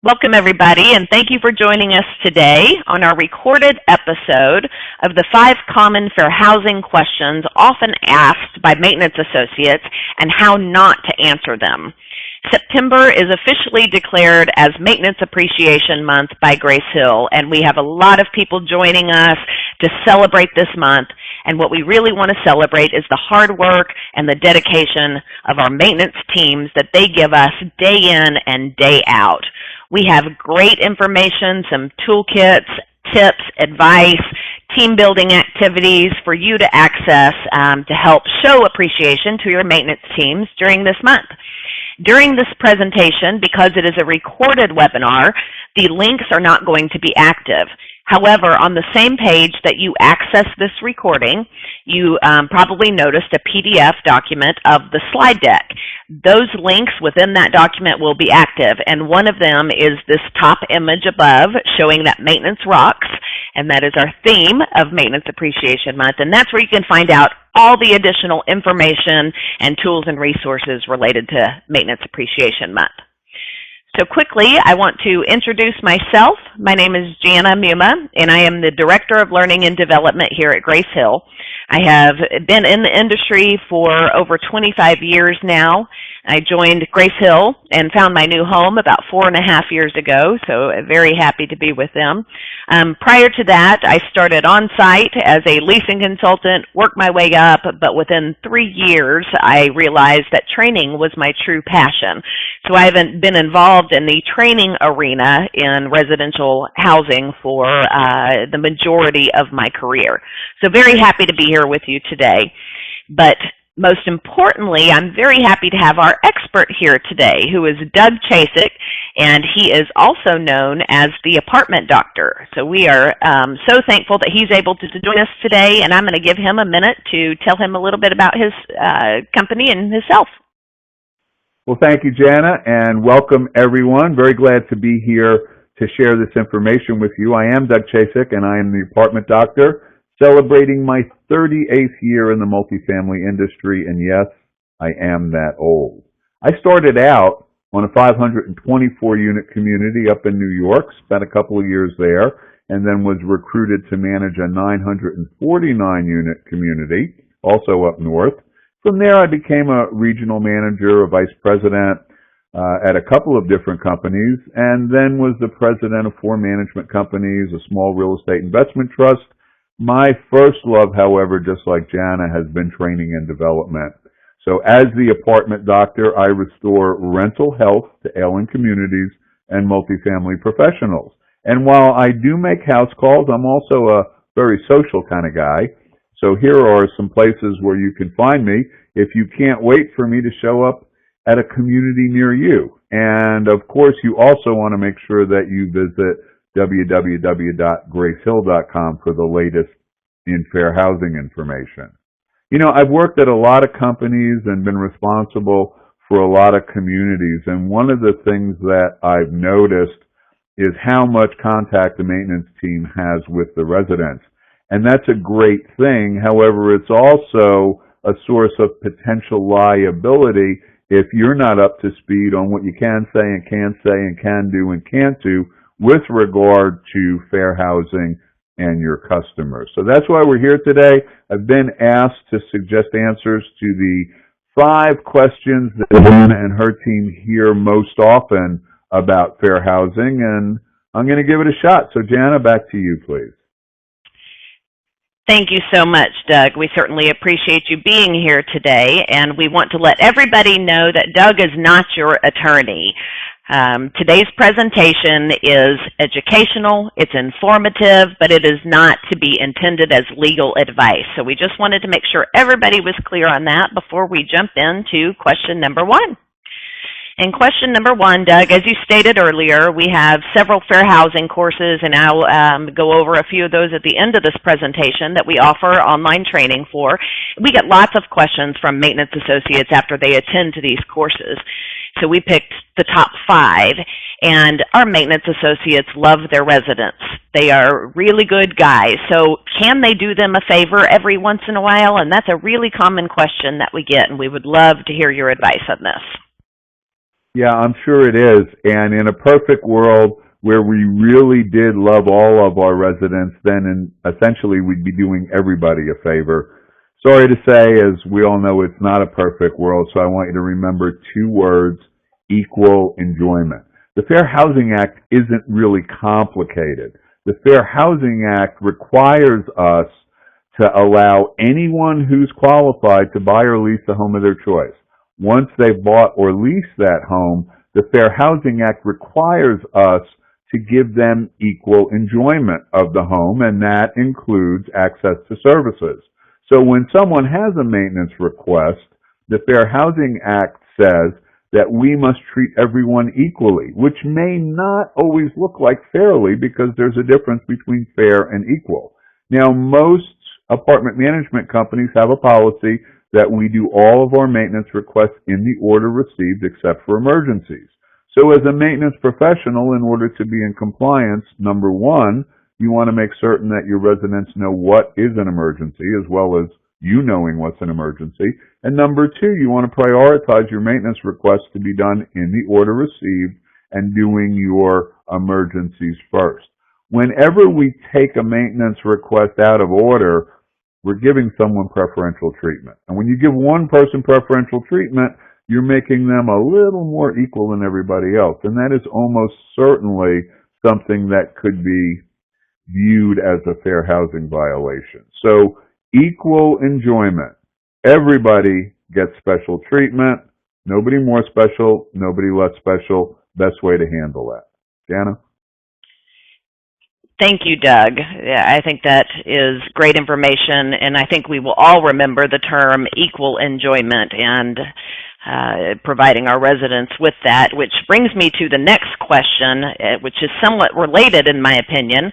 Welcome, everybody, and thank you for joining us today on our recorded episode of the 5 common fair housing questions often asked by maintenance associates and how not to answer them. September is officially declared as Maintenance Appreciation Month by Grace Hill, and we have a lot of people joining us to celebrate this month. And what we really want to celebrate is the hard work and the dedication of our maintenance teams that they give us day in and day out. We have great information, some toolkits, tips, advice, team building activities for you to access to help show appreciation to your maintenance teams during this month. During this presentation, because it is a recorded webinar, the links are not going to be active. However, on the same page that you access this recording, you probably noticed a PDF document of the slide deck. Those links within that document will be active, and one of them is this top image above showing that maintenance rocks, and that is our theme of Maintenance Appreciation Month, and that's where you can find out all the additional information and tools and resources related to Maintenance Appreciation Month. So quickly, I want to introduce myself. My name is Jana Muma, and I am the Director of Learning and Development here at Grace Hill. I have been in the industry for over 25 years now. I joined Grace Hill and found my new home about 4.5 years ago, so very happy to be with them. Prior to that, I started on site as a leasing consultant, worked my way up, but within 3 years, I realized that training was my true passion. So I haven't been involved in the training arena in residential housing for the majority of my career. So very happy to be here with you today. But most importantly, I'm very happy to have our expert here today, who is Doug Chasik, and he is also known as the Apartment Doctor. So we are so thankful that he's able to join us today, and I'm going to give him a minute to tell him a little bit about his company and himself. Well, thank you, Jana, and welcome everyone. Very glad to be here to share this information with you. I am Doug Chasik, and I am the Apartment Doctor, celebrating my 38th year in the multifamily industry, and yes, I am that old. I started out on a 524-unit community up in New York, spent a couple of years there, and then was recruited to manage a 949-unit community, also up north. From there, I became a regional manager, a vice president at a couple of different companies, and then was the president of 4 management companies, a small real estate investment trust. My first love, however, just like Jana, has been training and development. So as the Apartment Doctor, I restore rental health to ailing communities and multifamily professionals. And while I do make house calls, I'm also a very social kind of guy. So here are some places where you can find me if you can't wait for me to show up at a community near you. And of course, you also want to make sure that you visit www.gracehill.com for the latest in fair housing information. You know, I've worked at a lot of companies and been responsible for a lot of communities, and one of the things that I've noticed is how much contact the maintenance team has with the residents. And that's a great thing. However, it's also a source of potential liability if you're not up to speed on what you can say and can do and can't do with regard to fair housing and your customers. So that's why we're here today. I've been asked to suggest answers to the 5 questions that Jana and her team hear most often about fair housing, and I'm going to give it a shot. So Jana, back to you, please. Thank you so much, Doug. We certainly appreciate you being here today, and we want to let everybody know that Doug is not your attorney. Today's presentation is educational, it's informative, but it is not to be intended as legal advice. So we just wanted to make sure everybody was clear on that before we jump into question number 1. In question number 1, Doug, as you stated earlier, we have several fair housing courses, and I'll go over a few of those at the end of this presentation that we offer online training for. We get lots of questions from maintenance associates after they attend to these courses. So we picked the top 5, and our maintenance associates love their residents. They are really good guys. So can they do them a favor every once in a while? And that's a really common question that we get, and we would love to hear your advice on this. Yeah, I'm sure it is. And in a perfect world where we really did love all of our residents, then essentially we'd be doing everybody a favor. Sorry to say, as we all know, it's not a perfect world, so I want you to remember two words: equal enjoyment. The Fair Housing Act isn't really complicated. The Fair Housing Act requires us to allow anyone who's qualified to buy or lease a home of their choice. Once they've bought or leased that home, the Fair Housing Act requires us to give them equal enjoyment of the home, and that includes access to services. So when someone has a maintenance request, the Fair Housing Act says that we must treat everyone equally, which may not always look like fairly because there's a difference between fair and equal. Now, most apartment management companies have a policy that we do all of our maintenance requests in the order received except for emergencies. So as a maintenance professional, in order to be in compliance, number one, you want to make certain that your residents know what is an emergency as well as you knowing what's an emergency. And number two, you want to prioritize your maintenance requests to be done in the order received and doing your emergencies first. Whenever we take a maintenance request out of order, we're giving someone preferential treatment. And when you give one person preferential treatment, you're making them a little more equal than everybody else. And that is almost certainly something that could be viewed as a fair housing violation. So, equal enjoyment. Everybody gets special treatment. Nobody more special, nobody less special. Best way to handle that. Jana? Thank you, Doug. Yeah, I think that is great information, and I think we will all remember the term equal enjoyment and providing our residents with that, which brings me to the next question, which is somewhat related in my opinion.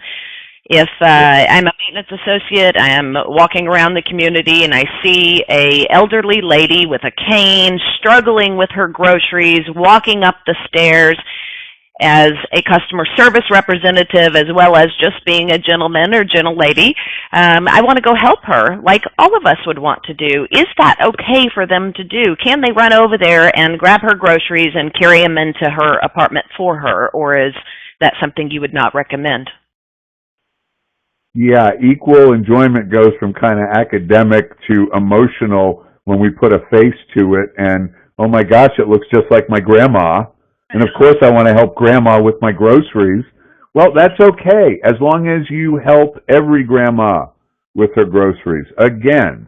If I'm a maintenance associate, I am walking around the community and I see a elderly lady with a cane struggling with her groceries, walking up the stairs, as a customer service representative as well as just being a gentleman or gentle lady, I want to go help her like all of us would want to do. Is that okay for them to do? Can they run over there and grab her groceries and carry them into her apartment for her, or is that something you would not recommend? Yeah, equal enjoyment goes from kind of academic to emotional when we put a face to it, and oh my gosh, it looks just like my grandma. And of course I want to help grandma with my groceries. Well, that's okay, as long as you help every grandma with her groceries. Again,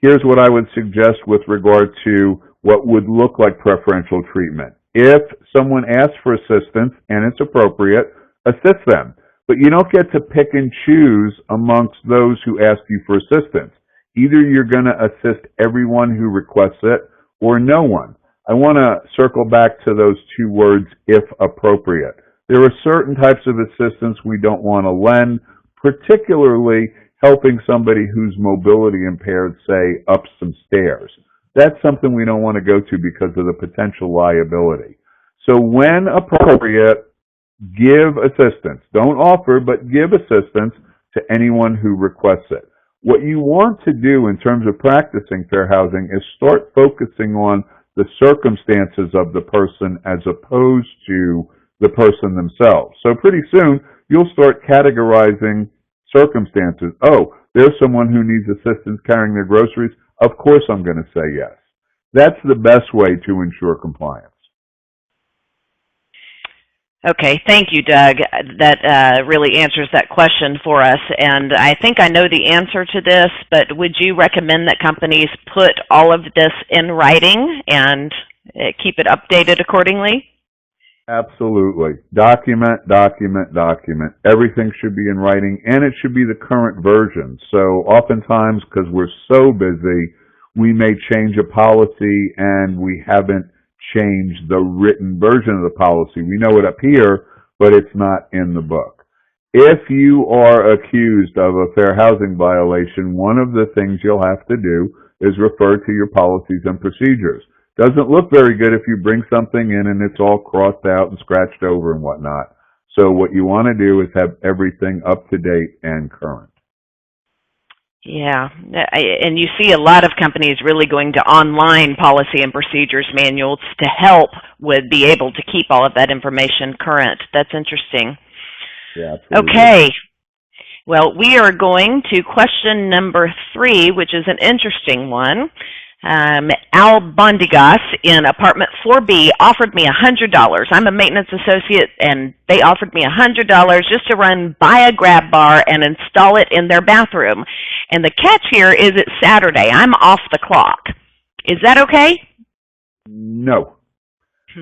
here's what I would suggest with regard to what would look like preferential treatment. If someone asks for assistance and it's appropriate, assist them. But you don't get to pick and choose amongst those who ask you for assistance. Either you're going to assist everyone who requests it or no one. I want to circle back to those two words, if appropriate. There are certain types of assistance we don't want to lend, particularly helping somebody who's mobility impaired, say, up some stairs. That's something we don't want to go to because of the potential liability. So when appropriate, give assistance. Don't offer, but give assistance to anyone who requests it. What you want to do in terms of practicing fair housing is start focusing on the circumstances of the person as opposed to the person themselves. So pretty soon, you'll start categorizing circumstances. Oh, there's someone who needs assistance carrying their groceries. Of course I'm going to say yes. That's the best way to ensure compliance. Okay, thank you, Doug. That really answers that question for us. And I think I know the answer to this, but would you recommend that companies put all of this in writing and keep it updated accordingly? Absolutely. Document, document, document. Everything should be in writing, and it should be the current version. So oftentimes, because we're so busy, we may change a policy and we haven't change the written version of the policy. We know it up here, but it's not in the book. If you are accused of a fair housing violation, one of the things you'll have to do is refer to your policies and procedures. Doesn't look very good if you bring something in and it's all crossed out and scratched over and whatnot. So what you want to do is have everything up to date and current. Yeah, and you see a lot of companies really going to online policy and procedures manuals to help with be able to keep all of that information current. That's interesting. Yeah, absolutely. Okay, well, we are going to question number 3, which is an interesting one. Al Bondigas in apartment 4B offered me $100. I'm a maintenance associate, and they offered me $100 just to run by a grab bar and install it in their bathroom. And the catch here is it's Saturday. I'm off the clock. Is that okay? No.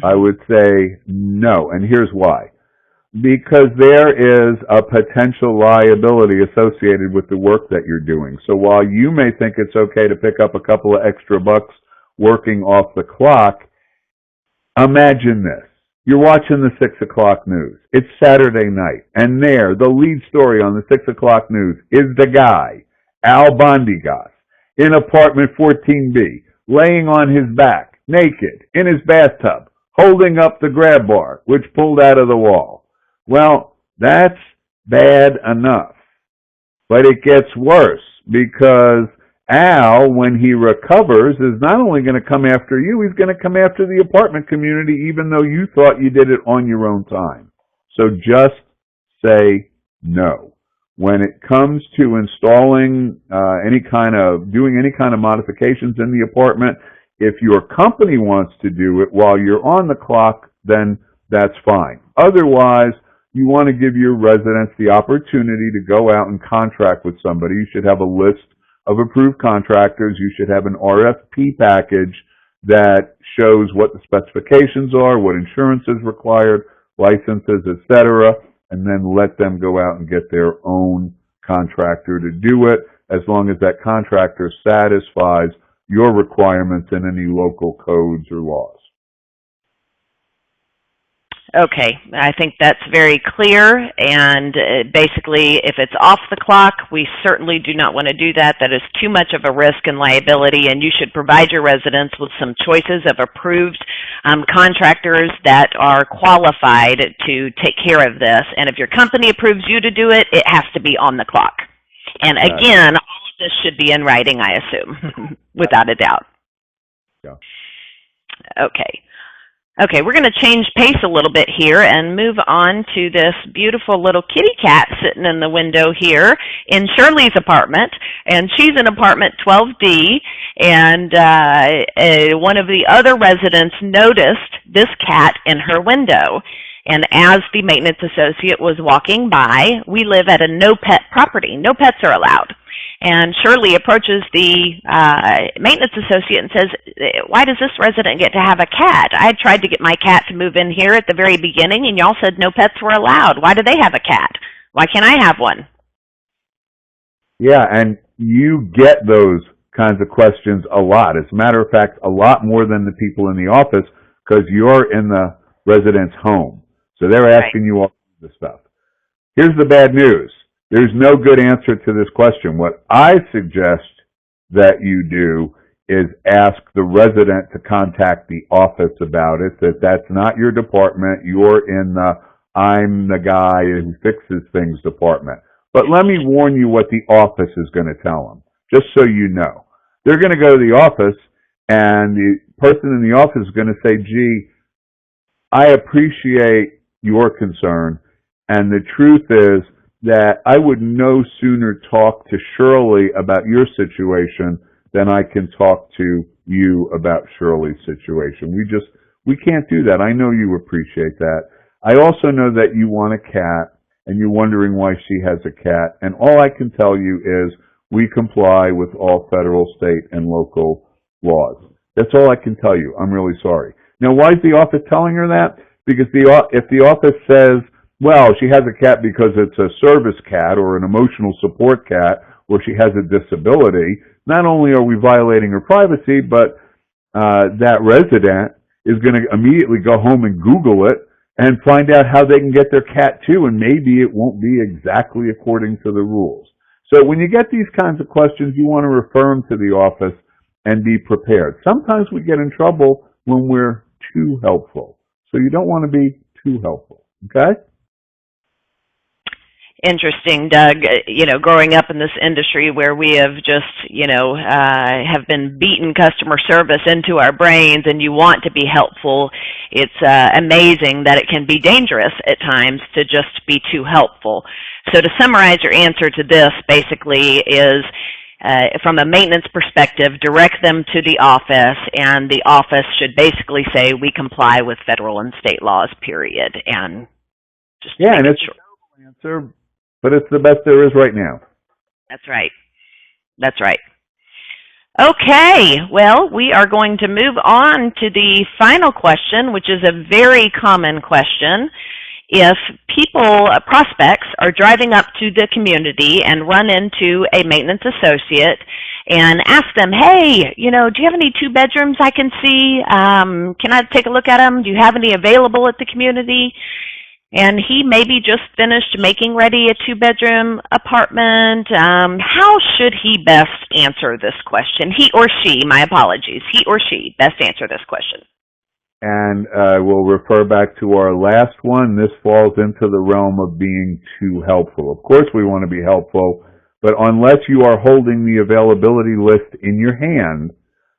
I would say no, and here's why. Because there is a potential liability associated with the work that you're doing. So while you may think it's okay to pick up a couple of extra bucks working off the clock, imagine this. You're watching the 6 o'clock news. It's Saturday night, and there, the lead story on the 6 o'clock news is the guy, Al Bondigas, in apartment 14B, laying on his back, naked, in his bathtub, holding up the grab bar, which pulled out of the wall. Well, that's bad enough. But it gets worse because Al, when he recovers, is not only going to come after you, he's going to come after the apartment community even though you thought you did it on your own time. So just say no. When it comes to installing doing any kind of modifications in the apartment, if your company wants to do it while you're on the clock, then that's fine. Otherwise, you want to give your residents the opportunity to go out and contract with somebody. You should have a list of approved contractors. You should have an RFP package that shows what the specifications are, what insurance is required, licenses, etc., and then let them go out and get their own contractor to do it, as long as that contractor satisfies your requirements in any local codes or laws. Okay, I think that's very clear, and basically if it's off the clock, we certainly do not want to do that. That is too much of a risk and liability, and you should provide your residents with some choices of approved contractors that are qualified to take care of this. And if your company approves you to do it, it has to be on the clock. And again, all of this should be in writing, I assume, without a doubt. Yeah. Okay, we're going to change pace a little bit here and move on to this beautiful little kitty cat sitting in the window here in Shirley's apartment. And she's in apartment 12D, and one of the other residents noticed this cat in her window. And as the maintenance associate was walking by, we live at a no-pet property. No pets are allowed. And Shirley approaches the maintenance associate and says, "Why does this resident get to have a cat? I tried to get my cat to move in here at the very beginning, and y'all said no pets were allowed. Why do they have a cat? Why can't I have one?" Yeah, and you get those kinds of questions a lot. As a matter of fact, a lot more than the people in the office, because you're in the resident's home. So they're asking you all kinds of stuff. Here's the bad news. There's no good answer to this question. What I suggest that you do is ask the resident to contact the office about it, that's not your department. You're in the I'm the guy who fixes things department. But let me warn you what the office is going to tell them, just so you know. They're going to go to the office, and the person in the office is going to say, "Gee, I appreciate your concern, and the truth is that I would no sooner talk to Shirley about your situation than I can talk to you about Shirley's situation. We can't do that. I know you appreciate that. I also know that you want a cat, and you're wondering why she has a cat, and all I can tell you is we comply with all federal, state, and local laws. That's all I can tell you. I'm really sorry." Now, why is the office telling her that? Because if the office says, well, she has a cat because it's a service cat or an emotional support cat, or she has a disability, not only are we violating her privacy, but that resident is going to immediately go home and Google it and find out how they can get their cat too, and maybe it won't be exactly according to the rules. So when you get these kinds of questions, you want to refer them to the office and be prepared. Sometimes we get in trouble when we're too helpful. So you don't want to be too helpful, okay? interesting, Doug, growing up in this industry where we have just, have been beaten customer service into our brains, and you want to be helpful. It's amazing that it can be dangerous at times to just be too helpful. So to summarize your answer to this basically is, from a maintenance perspective, direct them to the office, and the office should basically say, we comply with federal and state laws, period. And just and it's sure. A terrible answer, but it's the best there is right now. That's right. That's right. Okay, well, we are going to move on to the final question, which is a very common question. If people, prospects, are driving up to the community and run into a maintenance associate and ask them, hey, do you have any 2 bedrooms I can see? Can I take a look at them? Do you have any available at the community? And he maybe just finished making ready a 2-bedroom apartment. How should he best answer this question? He or she, my apologies, he or she best answer this question. And we'll refer back to our last one. This falls into the realm of being too helpful. Of course we want to be helpful, but unless you are holding the availability list in your hand,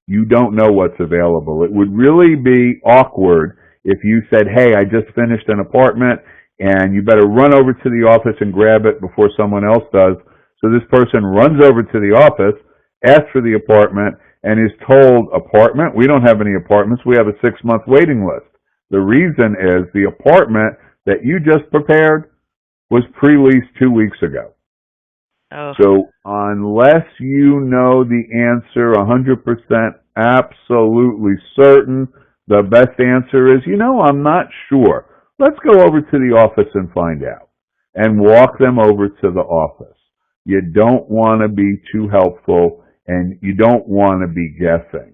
you don't know what's available. It would really be awkward if you said, hey, I just finished an apartment and you better run over to the office and grab it before someone else does. So this person runs over to the office, asks for the apartment, and is told, apartment? We don't have any apartments. We have a 6-month waiting list. The reason is the apartment that you just prepared was pre-leased 2 weeks ago. Oh. So unless you know the answer 100% absolutely certain, the best answer is, I'm not sure. Let's go over to the office and find out. And walk them over to the office. You don't want to be too helpful, and you don't want to be guessing.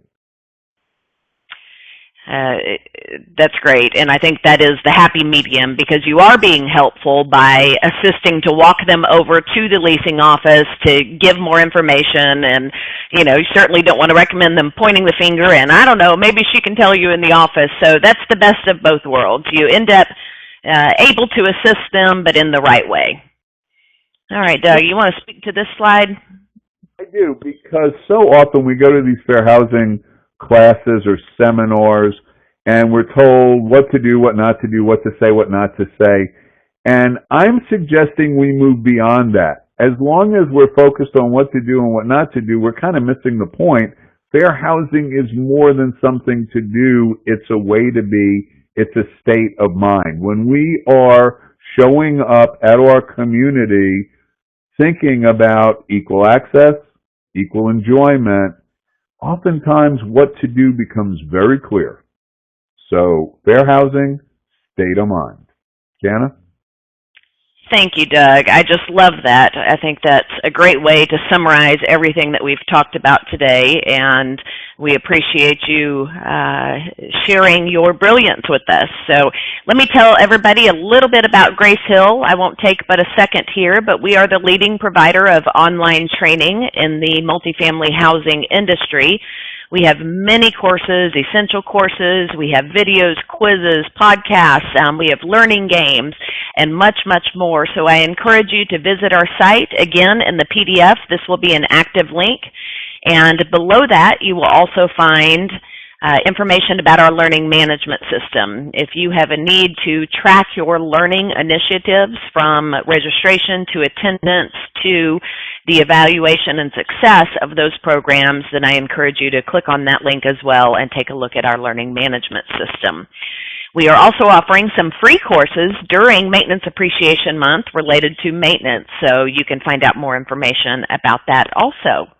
That's great, and I think that is the happy medium, because you are being helpful by assisting to walk them over to the leasing office to give more information, and you certainly don't want to recommend them pointing the finger and, I don't know, maybe she can tell you in the office. So that's the best of both worlds. You end up able to assist them, but in the right way. All right, Doug, you want to speak to this slide? I do, because so often we go to these fair housing classes or seminars, and we're told what to do, what not to do, what to say, what not to say. And I'm suggesting we move beyond that. As long as we're focused on what to do and what not to do, we're kind of missing the point. Fair housing is more than something to do. It's a way to be. It's a state of mind. When we are showing up at our community thinking about equal access, equal enjoyment, oftentimes what to do becomes very clear. So, fair housing, state of mind. Jana? Thank you, Doug. I just love that. I think that's a great way to summarize everything that we've talked about today, and we appreciate you sharing your brilliance with us. So let me tell everybody a little bit about Grace Hill. I won't take but a second here, but we are the leading provider of online training in the multifamily housing industry. We have many courses, essential courses. We have videos, quizzes, podcasts. We have learning games and much, much more. So I encourage you to visit our site. Again, in the PDF, this will be an active link. And below that, you will also find information about our learning management system. If you have a need to track your learning initiatives from registration to attendance to the evaluation and success of those programs, then I encourage you to click on that link as well and take a look at our learning management system. We are also offering some free courses during Maintenance Appreciation Month related to maintenance, so you can find out more information about that also.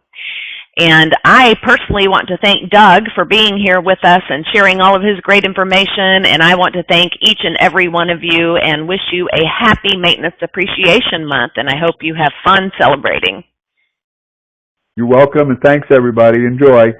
And I personally want to thank Doug for being here with us and sharing all of his great information, and I want to thank each and every one of you and wish you a happy Maintenance Appreciation Month, and I hope you have fun celebrating. You're welcome, and thanks, everybody. Enjoy.